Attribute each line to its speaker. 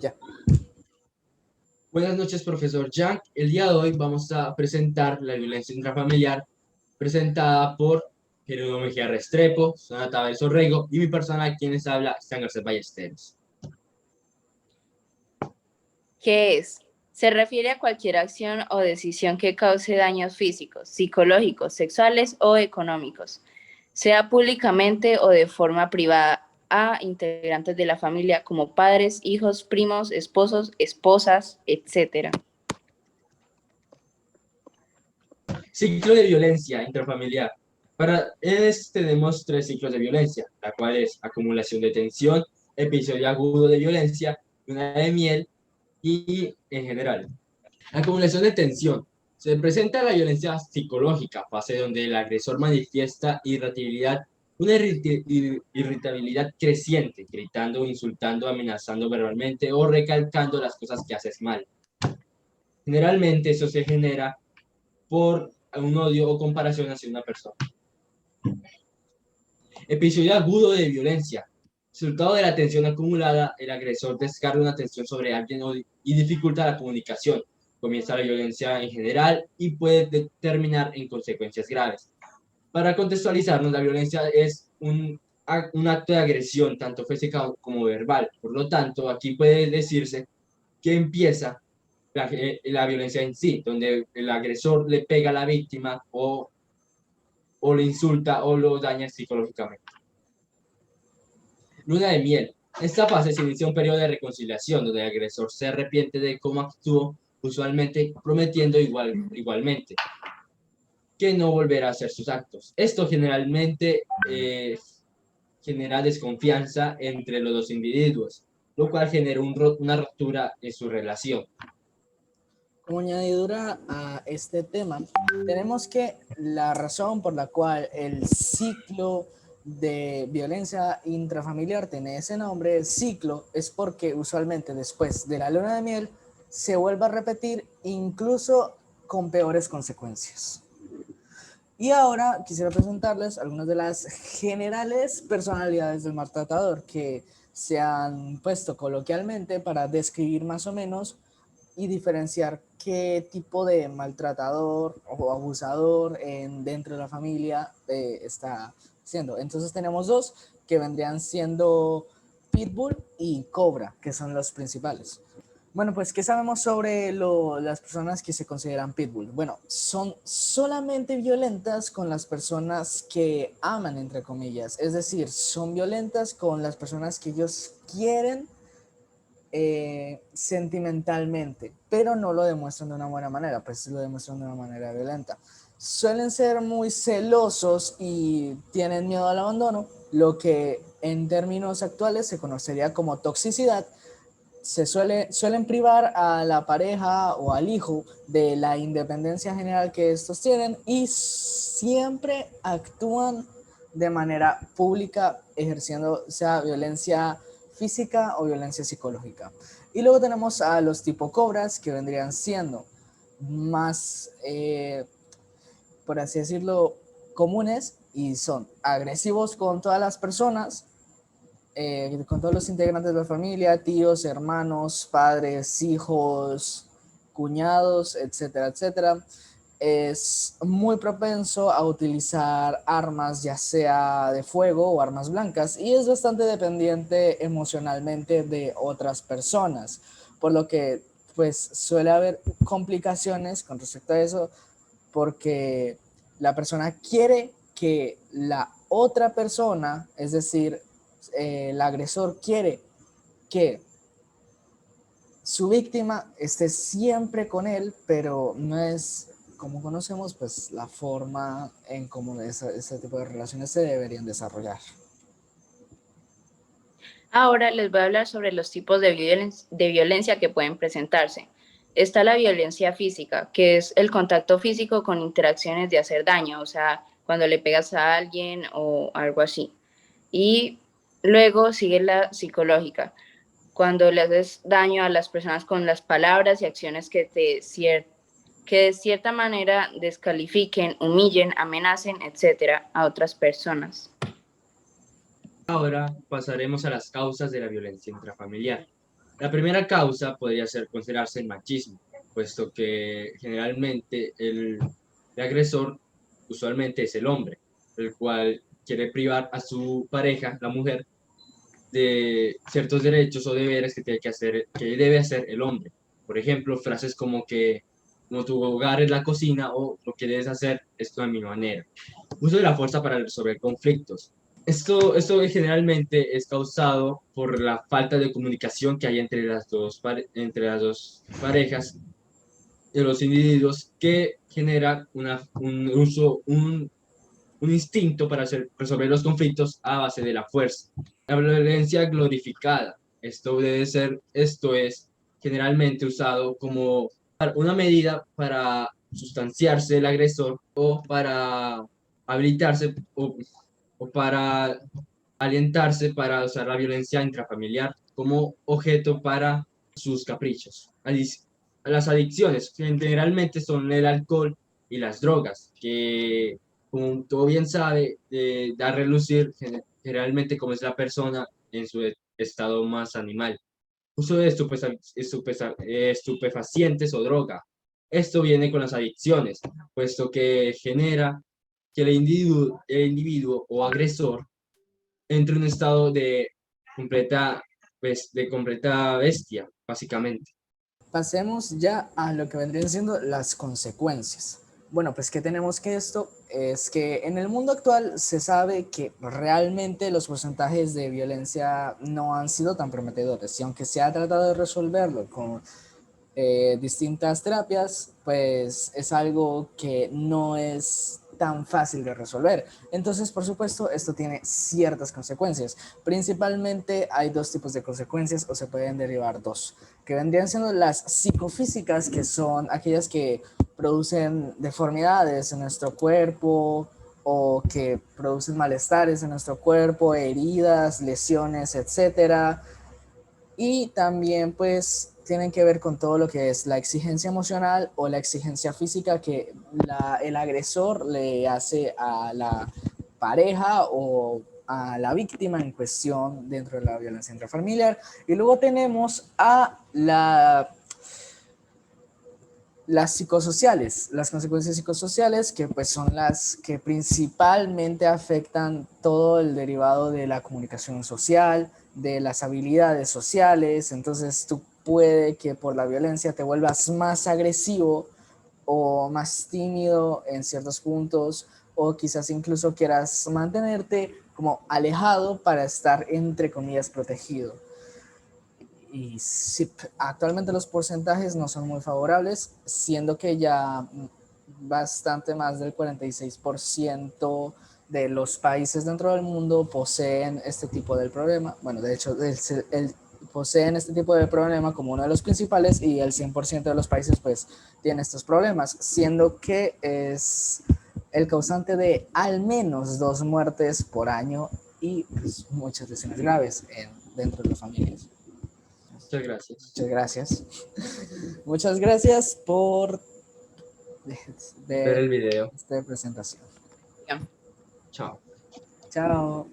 Speaker 1: Ya.
Speaker 2: Buenas noches, profesor Yang. El día de hoy vamos a presentar la violencia intrafamiliar presentada por Jerónimo Mejía Restrepo, Sonata Sorrego y mi persona, quienes habla, Stan Garcés Ballesteros.
Speaker 3: ¿Qué es? Se refiere a cualquier acción o decisión que cause daños físicos, psicológicos, sexuales o económicos, sea públicamente o de forma privada, a integrantes de la familia como padres, hijos, primos, esposos, esposas, etc.
Speaker 2: Ciclo de violencia intrafamiliar. Para este tenemos tres ciclos de violencia, la cual es acumulación de tensión, episodio agudo de violencia, luna de miel y en general. Acumulación de tensión. Se presenta la violencia psicológica, fase donde el agresor manifiesta irritabilidad, una irritabilidad creciente, gritando, insultando, amenazando verbalmente o recalcando las cosas que haces mal. Generalmente eso se genera por un odio o comparación hacia una persona. Episodio agudo de violencia. Resultado de la tensión acumulada, el agresor descarga una tensión sobre alguien y dificulta la comunicación. Comienza la violencia en general y puede terminar en consecuencias graves. Para contextualizarnos, la violencia es un acto de agresión, tanto física como verbal. Por lo tanto, aquí puede decirse que empieza la violencia en sí, donde el agresor le pega a la víctima o le insulta o lo daña psicológicamente. Luna de miel. Esta fase se inicia un periodo de reconciliación donde el agresor se arrepiente de cómo actuó, usualmente prometiendo igualmente que no volverá a hacer sus actos. Esto generalmente genera desconfianza entre los dos individuos, lo cual genera una ruptura en su relación.
Speaker 1: Como añadidura a este tema, tenemos que la razón por la cual el ciclo de violencia intrafamiliar tiene ese nombre, ciclo, es porque usualmente después de la luna de miel se vuelve a repetir incluso con peores consecuencias. Y ahora quisiera presentarles algunas de las generales personalidades del maltratador que se han puesto coloquialmente para describir más o menos y diferenciar qué tipo de maltratador o abusador dentro de la familia está siendo. Entonces tenemos dos que vendrían siendo Pitbull y Cobra, que son los principales. Bueno, pues, ¿qué sabemos sobre las personas que se consideran Pitbull? Bueno, son solamente violentas con las personas que aman, entre comillas. Es decir, son violentas con las personas que ellos quieren sentimentalmente, pero no lo demuestran de una buena manera, pues lo demuestran de una manera violenta. Suelen ser muy celosos y tienen miedo al abandono, lo que en términos actuales se conocería como toxicidad. Suelen privar a la pareja o al hijo de la independencia general que estos tienen y siempre actúan de manera pública ejerciendo sea violencia física o violencia psicológica. Y luego tenemos a los tipo cobras, que vendrían siendo más, por así decirlo, comunes, y son agresivos con todas las personas, con todos los integrantes de la familia, tíos, hermanos, padres, hijos, cuñados, etcétera, etcétera. Es muy propenso a utilizar armas, ya sea de fuego o armas blancas, y es bastante dependiente emocionalmente de otras personas, por lo que pues suele haber complicaciones con respecto a eso, porque la persona quiere que la otra persona, es decir, el agresor quiere que su víctima esté siempre con él, pero no es, como conocemos, pues la forma en cómo ese tipo de relaciones se deberían desarrollar.
Speaker 3: Ahora les voy a hablar sobre los tipos de violencia que pueden presentarse. Está la violencia física, que es el contacto físico con interacciones de hacer daño, o sea, cuando le pegas a alguien o algo así. Y luego sigue la psicológica, cuando le haces daño a las personas con las palabras y acciones que de cierta manera descalifiquen, humillen, amenacen, etcétera, a otras personas.
Speaker 2: Ahora pasaremos a las causas de la violencia intrafamiliar. La primera causa podría considerarse el machismo, puesto que generalmente el agresor usualmente es el hombre, el cual quiere privar a su pareja, la mujer, de ciertos derechos o deberes que tiene que hacer, que debe hacer el hombre. Por ejemplo, frases como que como tu hogar es la cocina o lo que debes hacer es a mi manera. Uso de la fuerza para resolver conflictos. Esto generalmente es causado por la falta de comunicación que hay entre las dos parejas de los individuos que genera un instinto para resolver los conflictos a base de la fuerza. La violencia glorificada. Esto es generalmente usado como una medida para sustanciarse el agresor o para habilitarse o para alientarse para usar la violencia intrafamiliar como objeto para sus caprichos. Las adicciones generalmente son el alcohol y las drogas, que como todo bien sabe, da a relucir generalmente cómo es la persona en su estado más animal. Uso de estupefacientes o droga. Esto viene con las adicciones, puesto que genera que el individuo o agresor entre un estado de completa bestia, básicamente.
Speaker 1: Pasemos ya a lo que vendrían siendo las consecuencias. Bueno, pues ¿qué tenemos que esto? Es que en el mundo actual se sabe que realmente los porcentajes de violencia no han sido tan prometedores y aunque se ha tratado de resolverlo con distintas terapias, pues es algo que no es tan fácil de resolver. Entonces, por supuesto, esto tiene ciertas consecuencias. Principalmente hay dos tipos de consecuencias o se pueden derivar dos, que vendrían siendo las psicofísicas, que son aquellas que producen deformidades en nuestro cuerpo o que producen malestares en nuestro cuerpo, heridas, lesiones, etcétera. Y también pues tienen que ver con todo lo que es la exigencia emocional o la exigencia física que el agresor le hace a la pareja o a la víctima en cuestión dentro de la violencia intrafamiliar. Y luego tenemos a las psicosociales, las consecuencias psicosociales, que pues son las que principalmente afectan todo el derivado de la comunicación social, de las habilidades sociales. Entonces tú puede que por la violencia te vuelvas más agresivo o más tímido en ciertos puntos, o quizás incluso quieras mantenerte como alejado para estar entre comillas protegido. Y sí, actualmente los porcentajes no son muy favorables, siendo que ya bastante más del 46% de los países dentro del mundo poseen este tipo de problema. Bueno, de hecho, poseen este tipo de problema como uno de los principales y el 100% de los países pues tiene estos problemas, siendo que es el causante de al menos 2 muertes por año y pues, muchas lesiones graves dentro de las familias.
Speaker 2: Muchas gracias.
Speaker 1: Muchas gracias. Muchas gracias por
Speaker 2: Ver el video.
Speaker 1: esta presentación.
Speaker 3: Ya.
Speaker 2: Chao.
Speaker 1: Chao.